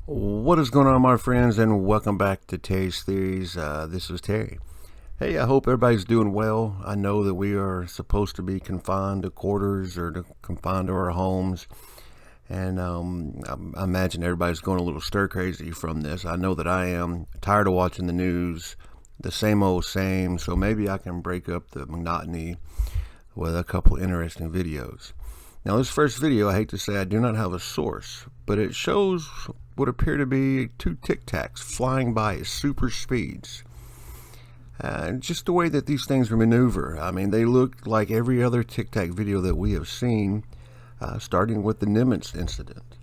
What is going on, my friends, and welcome back to Terry's Theories. This is Terry. Hey, I hope everybody's doing well. I know that we are supposed to be confined to quarters or confined to our homes, and I imagine everybody's going a little stir crazy from this. I know that I am tired of watching the news, the same old same, so maybe I can break up the monotony with a couple interesting videos. Now, this first video, I hate to say I do not have a source, but it shows what appear to be two tic-tacs flying by at super speeds. Just the way that these things maneuver, I mean, they look like every other tic-tac video that we have seen, starting with the Nimitz incident.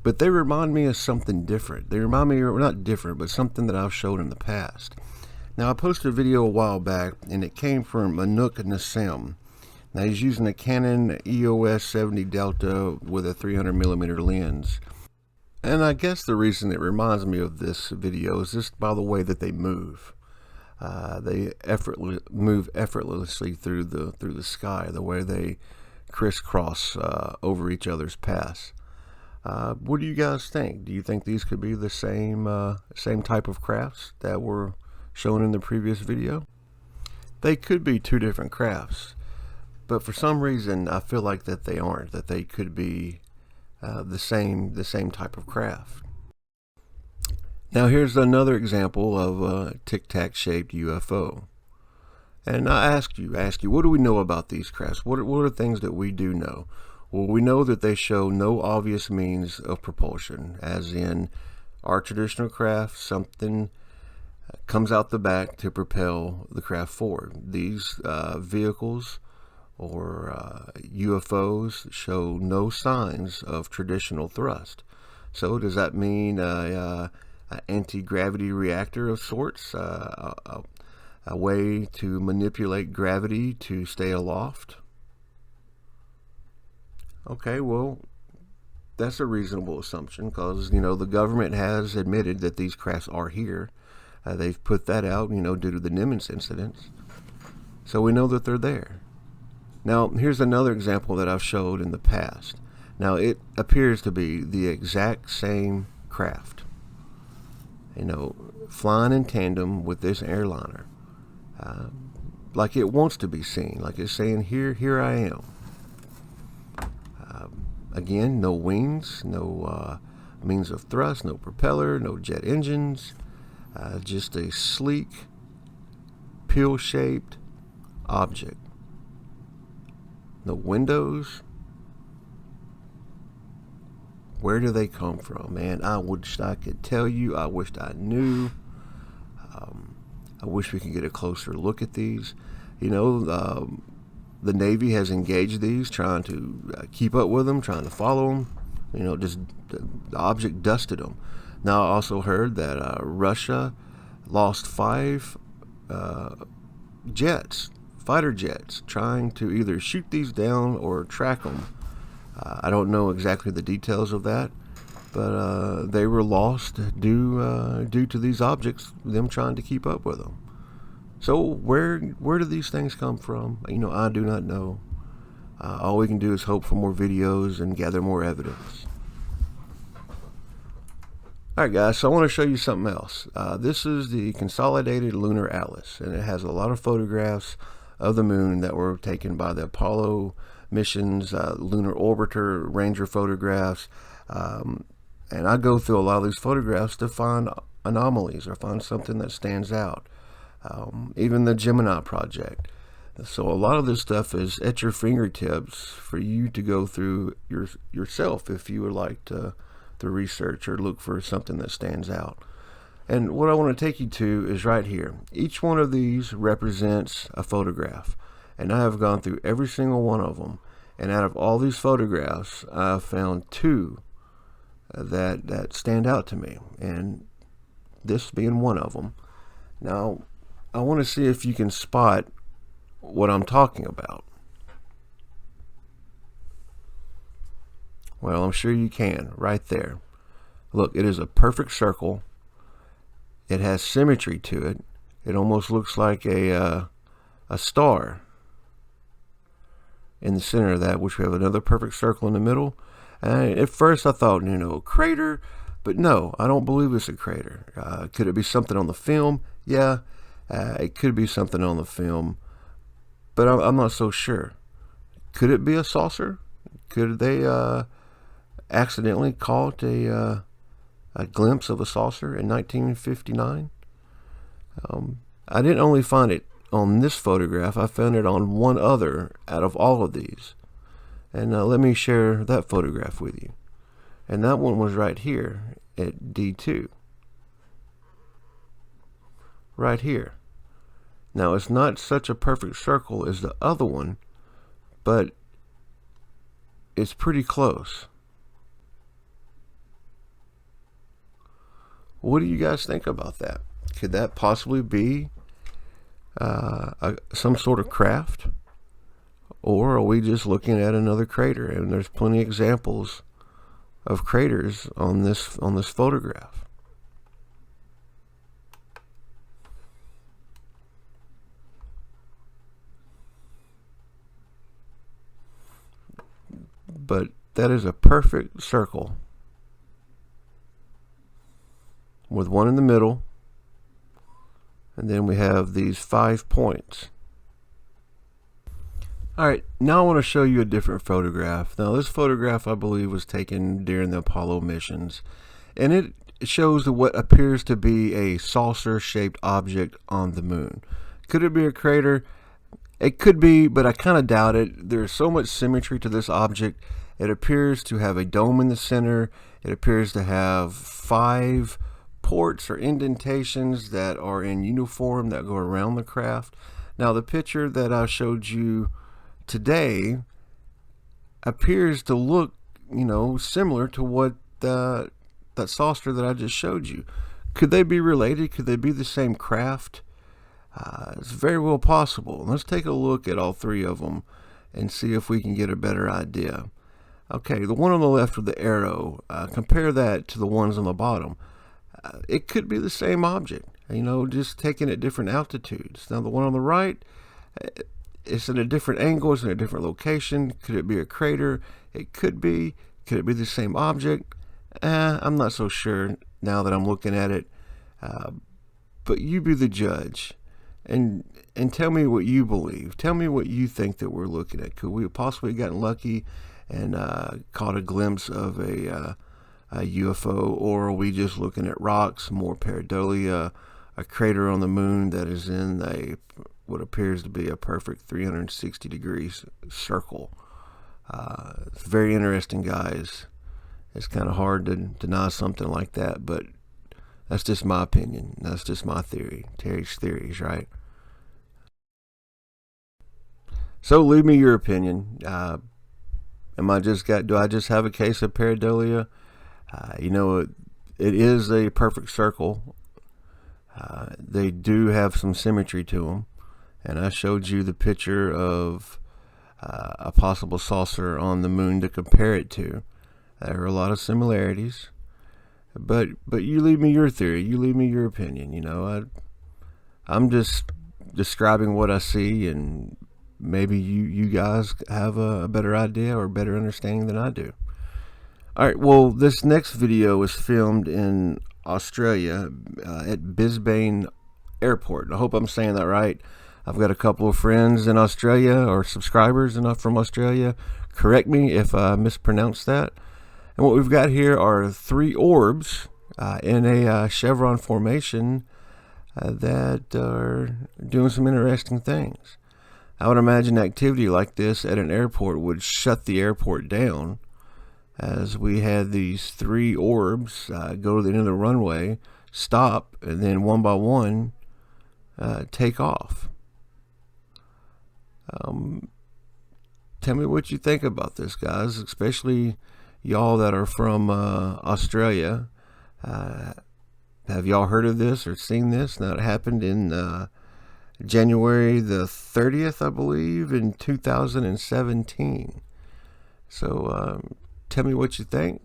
But they remind me of something different. They remind me, or not different, but something that I've showed in the past. Now, I posted a video a while back, and it came from Anouk Nassim. Now, he's using a Canon EOS 70 Delta with a 300mm lens. And I guess the reason it reminds me of this video is just by the way that they move. They move effortlessly through the sky, the way they crisscross over each other's paths. What do you guys think? Do you think these could be the same type of crafts that were shown in the previous video? They could be two different crafts. But for some reason, I feel like that they aren't, that they could be the same type of craft. Now, here's another example of a tic-tac shaped UFO. And I ask you, what do we know about these crafts? What are things that we do know? Well, we know that they show no obvious means of propulsion, as in our traditional craft, something comes out the back to propel the craft forward. These vehicles or UFOs show no signs of traditional thrust. So does that mean an anti-gravity reactor of sorts, a way to manipulate gravity to stay aloft? Okay, well, that's a reasonable assumption, because the government has admitted that these crafts are here. They've put that out, due to the Nimitz incidents, so we know that they're there. Now, here's another example that I've showed in the past. Now, it appears to be the exact same craft, flying in tandem with this airliner, like it wants to be seen, like it's saying, here I am. Again, no wings, no means of thrust, no propeller, no jet engines, just a sleek, pill-shaped object. No windows. Where do they come from, man? I wish I could tell you. I wish I knew. I wish we could get a closer look at these. The Navy has engaged these, trying to keep up with them, trying to follow them. Just the object dusted them. Now, I also heard that Russia lost 5 fighter jets, trying to either shoot these down or track them. I don't know exactly the details of that, but they were lost due to these objects, them trying to keep up with them. So where do these things come from? I do not know. All we can do is hope for more videos and gather more evidence. Alright guys, so I want to show you something else. This is the Consolidated Lunar Atlas, and it has a lot of photographs of the moon that were taken by the Apollo missions, lunar orbiter, ranger photographs, and I go through a lot of these photographs to find anomalies or find something that stands out. Even the Gemini project. So a lot of this stuff is at your fingertips for you to go through yourself if you would like to research or look for something that stands out. And what I want to take you to is right here. Each one of these represents a photograph, and I have gone through every single one of them, and out of all these photographs I have found 2 that stand out to me, and this being one of them. Now I want to see if you can spot what I'm talking about. Well, I'm sure you can, right there. Look, it is a perfect circle. It has symmetry to it. It almost looks like a star in the center of that, which we have another perfect circle in the middle. And at first I thought, crater, But no, I don't believe it's a crater. Could it be something on the film? Yeah, it could be something on the film, but I'm not so sure. Could it be a saucer? Could they accidentally caught a glimpse of a saucer in 1959? I didn't only find it on this photograph, I found it on one other out of all of these. And let me share that photograph with you. And that one was right here at D2. Right here. Now, it's not such a perfect circle as the other one, but it's pretty close. What do you guys think about that? Could that possibly be some sort of craft? Or are we just looking at another crater? And there's plenty of examples of craters on this photograph. But that is a perfect circle with one in the middle, and then we have these 5 points. Alright, now I want to show you a different photograph. Now this photograph I believe was taken during the Apollo missions, and it shows what appears to be a saucer shaped object on the moon. Could it be a crater? It could be, but I kind of doubt it. There's so much symmetry to this object. It appears to have a dome in the center. It appears to have 5 ports or indentations that are in uniform that go around the craft. Now the picture that I showed you today appears to look, similar to what that saucer that I just showed you. Could they be related? Could they be the same craft? It's very well possible. Let's take a look at all 3 of them and see if we can get a better idea. Okay, the one on the left with the arrow, compare that to the ones on the bottom. It could be the same object, just taken at different altitudes. Now the one on the right, it's at a different angle, it's in a different location. Could it be a crater? It could be. Could it be the same object? I'm not so sure now that I'm looking at it. But you be the judge. And tell me what you believe. Tell me what you think that we're looking at. Could we have possibly gotten lucky and caught a glimpse of a UFO, or are we just looking at rocks, more pareidolia, a crater on the moon that is in what appears to be a perfect 360 degrees circle? It's very interesting, guys. It's kind of hard to deny something like that, but that's just my opinion. That's just my theory. Terry's theories, right? So leave me your opinion. Do I just have a case of pareidolia? It is a perfect circle. They do have some symmetry to them, and I showed you the picture of a possible saucer on the moon to compare it to. There are a lot of similarities, but you leave me your theory. You leave me your opinion. I'm just describing what I see, and maybe you guys have a better idea or a better understanding than I do. Alright, well, this next video was filmed in Australia at Brisbane Airport. I hope I'm saying that right. I've got a couple of friends in Australia, or subscribers from Australia. Correct me if I mispronounced that. And what we've got here are 3 orbs in a chevron formation that are doing some interesting things. I would imagine activity like this at an airport would shut the airport down, as we had these 3 orbs go to the end of the runway, stop, and then one by one take off. Tell me what you think about this, guys, especially y'all that are from Australia. Have y'all heard of this or seen this? Now, it happened in January the 30th, I believe, in 2017. So tell me what you think.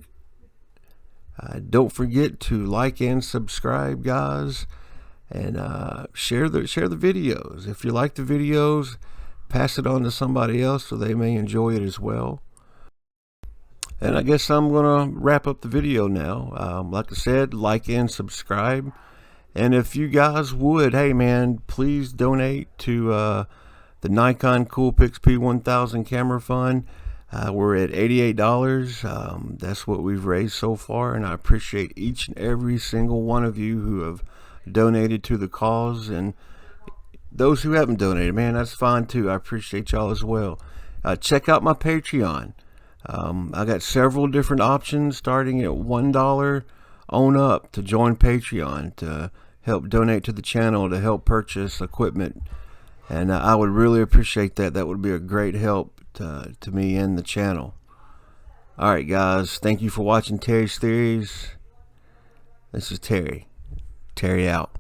Don't forget to like and subscribe, guys, and share the videos. If you like the videos, pass it on to somebody else so they may enjoy it as well. And I guess I'm going to wrap up the video now. Like I said, like and subscribe. And if you guys would, hey man, please donate to the Nikon Coolpix P1000 camera fund. We're at $88. That's what we've raised so far, and I appreciate each and every single one of you who have donated to the cause. And those who haven't donated, man, that's fine too. I appreciate y'all as well. Check out my Patreon. I got several different options starting at $1 on up to join Patreon to help donate to the channel, to help purchase equipment. And I would really appreciate that. That would be a great help to me and the channel. Alright guys, thank you for watching Terry's Theories. This is Terry. Terry out.